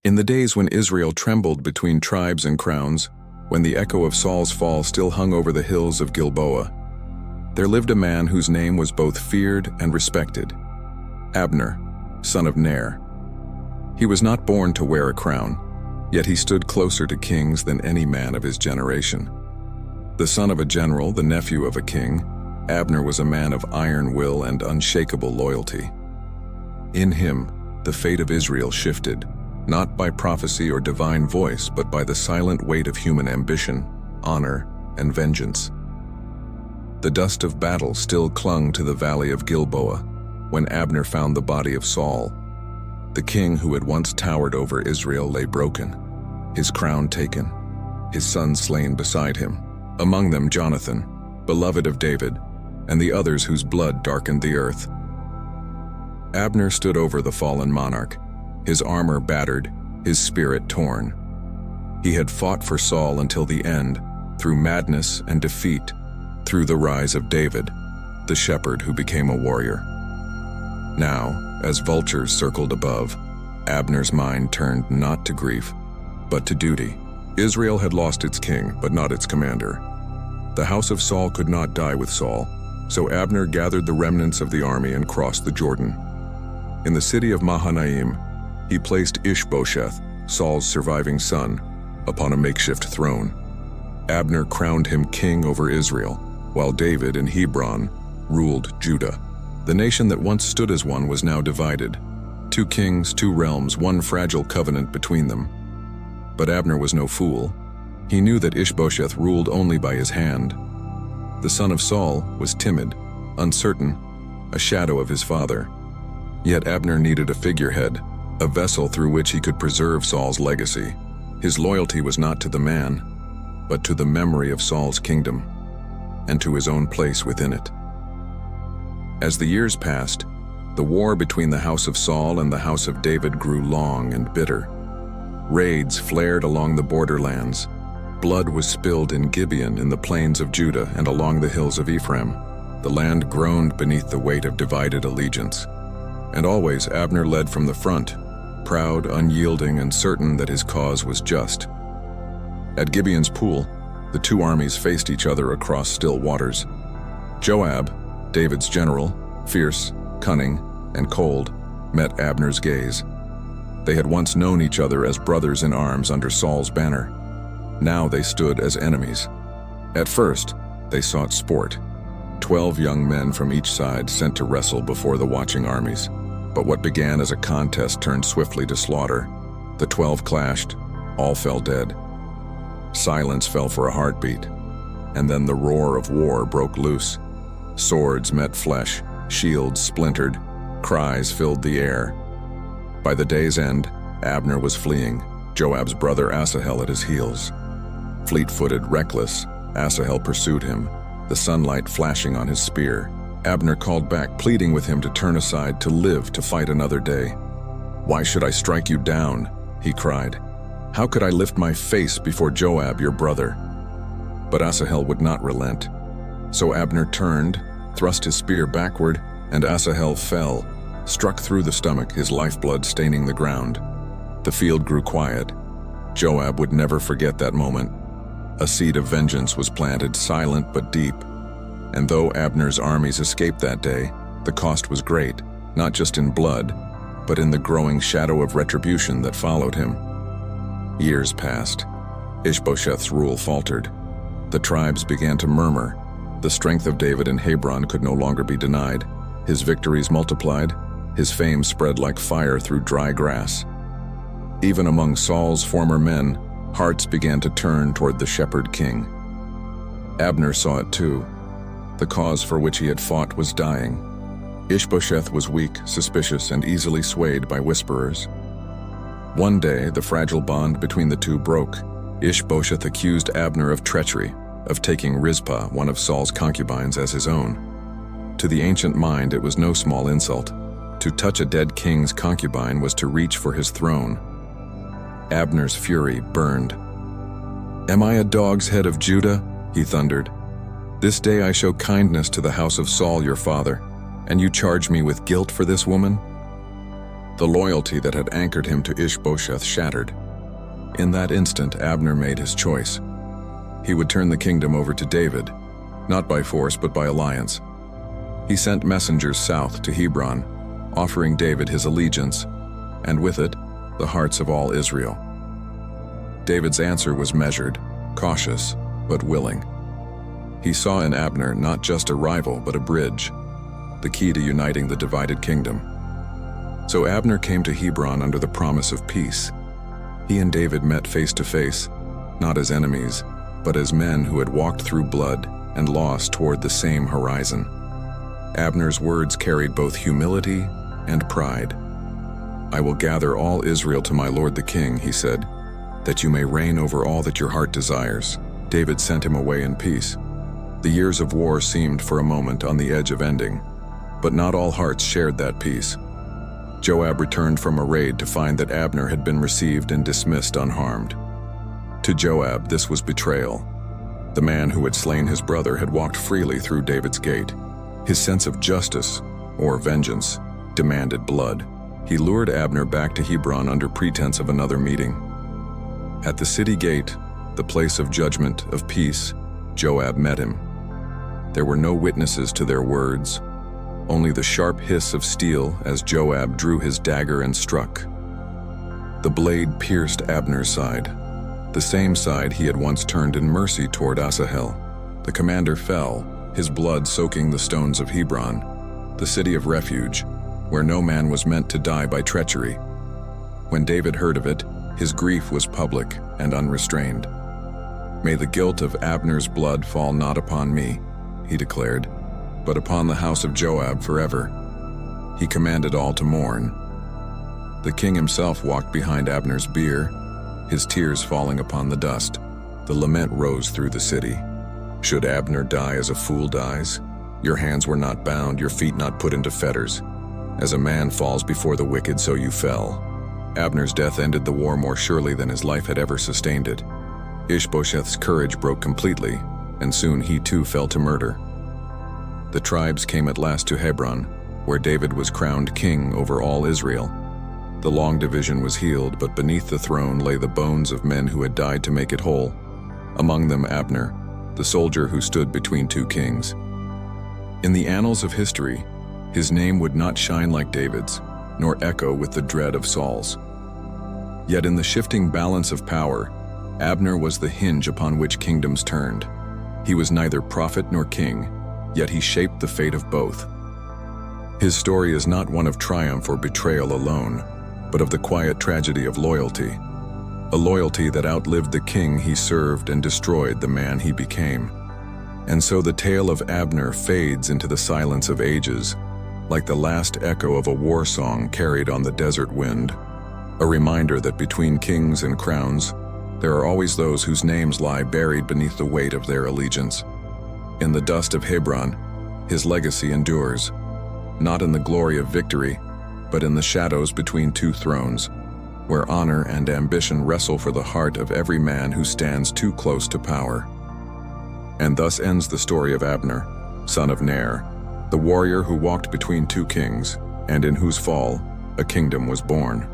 In the days when Israel trembled between tribes and crowns, when the echo of Saul's fall still hung over the hills of Gilboa, there lived a man whose name was both feared and respected, Abner, son of Ner. He was not born to wear a crown, yet he stood closer to kings than any man of his generation. The son of a general, the nephew of a king, Abner was a man of iron will and unshakable loyalty. In him, the fate of Israel shifted, not by prophecy or divine voice, but by the silent weight of human ambition, honor, and vengeance. The dust of battle still clung to the valley of Gilboa when Abner found the body of Saul. The king who had once towered over Israel lay broken, his crown taken, his son slain beside him, among them Jonathan, beloved of David, and the others whose blood darkened the earth. Abner stood over the fallen monarch, his armor battered, his spirit torn. He had fought for Saul until the end, through madness and defeat, through the rise of David, the shepherd who became a warrior. Now, as vultures circled above, Abner's mind turned not to grief, but to duty. Israel had lost its king, but not its commander. The house of Saul could not die with Saul, so Abner gathered the remnants of the army and crossed the Jordan. In the city of Mahanaim, he placed Ishbosheth, Saul's surviving son, upon a makeshift throne. Abner crowned him king over Israel, while David in Hebron ruled Judah. The nation that once stood as one was now divided. 2 kings, 2 realms, one fragile covenant between them. But Abner was no fool. He knew that Ishbosheth ruled only by his hand. The son of Saul was timid, uncertain, a shadow of his father. Yet Abner needed a figurehead, a vessel through which he could preserve Saul's legacy. His loyalty was not to the man, but to the memory of Saul's kingdom, and to his own place within it. As the years passed, the war between the house of Saul and the house of David grew long and bitter. Raids flared along the borderlands. Blood was spilled in Gibeon in the plains of Judah and along the hills of Ephraim. The land groaned beneath the weight of divided allegiance. And always Abner led from the front, proud, unyielding, and certain that his cause was just. At Gibeon's pool, the 2 armies faced each other across still waters. Joab, David's general, fierce, cunning, and cold, met Abner's gaze. They had once known each other as brothers in arms under Saul's banner. Now they stood as enemies. At first, they sought sport. 12 young men from each side sent to wrestle before the watching armies. But what began as a contest turned swiftly to slaughter. The 12 clashed, all fell dead. Silence fell for a heartbeat, and then the roar of war broke loose. Swords met flesh, shields splintered, cries filled the air. By the day's end, Abner was fleeing, Joab's brother Asahel at his heels. Fleet-footed, reckless, Asahel pursued him, the sunlight flashing on his spear. Abner called back, pleading with him to turn aside, to live to fight another day. "Why should I strike you down?" he cried. "How could I lift my face before Joab, your brother?" But Asahel would not relent. So Abner turned, thrust his spear backward, and Asahel fell, struck through the stomach, his lifeblood staining the ground. The field grew quiet. Joab would never forget that moment. A seed of vengeance was planted, silent but deep. And though Abner's armies escaped that day, the cost was great, not just in blood, but in the growing shadow of retribution that followed him. Years passed. Ishbosheth's rule faltered. The tribes began to murmur. The strength of David in Hebron could no longer be denied. His victories multiplied. His fame spread like fire through dry grass. Even among Saul's former men, hearts began to turn toward the shepherd king. Abner saw it too. The cause for which he had fought was dying. Ishbosheth was weak, suspicious, and easily swayed by whisperers. One day, the fragile bond between the 2 broke. Ishbosheth accused Abner of treachery, of taking Rizpah, one of Saul's concubines, as his own. To the ancient mind, it was no small insult. To touch a dead king's concubine was to reach for his throne. Abner's fury burned. "Am I a dog's head of Judah?" he thundered. "This day I show kindness to the house of Saul your father, and you charge me with guilt for this woman?" The loyalty that had anchored him to Ishbosheth shattered. In that instant, Abner made his choice. He would turn the kingdom over to David, not by force but by alliance. He sent messengers south to Hebron, offering David his allegiance, and with it, the hearts of all Israel. David's answer was measured, cautious, but willing. He saw in Abner not just a rival but a bridge, the key to uniting the divided kingdom. So Abner came to Hebron under the promise of peace. He and David met face to face, not as enemies, but as men who had walked through blood and loss toward the same horizon. Abner's words carried both humility and pride. "I will gather all Israel to my lord the king," he said, "that you may reign over all that your heart desires." David sent him away in peace. The years of war seemed for a moment on the edge of ending, but not all hearts shared that peace. Joab returned from a raid to find that Abner had been received and dismissed unharmed. To Joab, this was betrayal. The man who had slain his brother had walked freely through David's gate. His sense of justice, or vengeance, demanded blood. He lured Abner back to Hebron under pretense of another meeting. At the city gate, the place of judgment, of peace, Joab met him. There were no witnesses to their words, only the sharp hiss of steel as Joab drew his dagger and struck. The blade pierced Abner's side, the same side he had once turned in mercy toward Asahel. The commander fell, his blood soaking the stones of Hebron, the city of refuge, where no man was meant to die by treachery. When David heard of it, his grief was public and unrestrained. "May the guilt of Abner's blood fall not upon me," he declared, "but upon the house of Joab forever." He commanded all to mourn. The king himself walked behind Abner's bier, his tears falling upon the dust. The lament rose through the city. "Should Abner die as a fool dies? Your hands were not bound, your feet not put into fetters. As a man falls before the wicked, so you fell." Abner's death ended the war more surely than his life had ever sustained it. Ishbosheth's courage broke completely, and soon he too fell to murder. The tribes came at last to Hebron, where David was crowned king over all Israel. The long division was healed, but beneath the throne lay the bones of men who had died to make it whole. Among them Abner, the soldier who stood between two kings. In the annals of history, his name would not shine like David's, nor echo with the dread of Saul's. Yet in the shifting balance of power, Abner was the hinge upon which kingdoms turned. He was neither prophet nor king, yet he shaped the fate of both. His story is not one of triumph or betrayal alone, but of the quiet tragedy of loyalty, a loyalty that outlived the king he served and destroyed the man he became. And so the tale of Abner fades into the silence of ages, like the last echo of a war song carried on the desert wind, a reminder that between kings and crowns, there are always those whose names lie buried beneath the weight of their allegiance. In the dust of Hebron, his legacy endures, not in the glory of victory, but in the shadows between two thrones, where honor and ambition wrestle for the heart of every man who stands too close to power. And thus ends the story of Abner, son of Ner, the warrior who walked between two kings, and in whose fall a kingdom was born.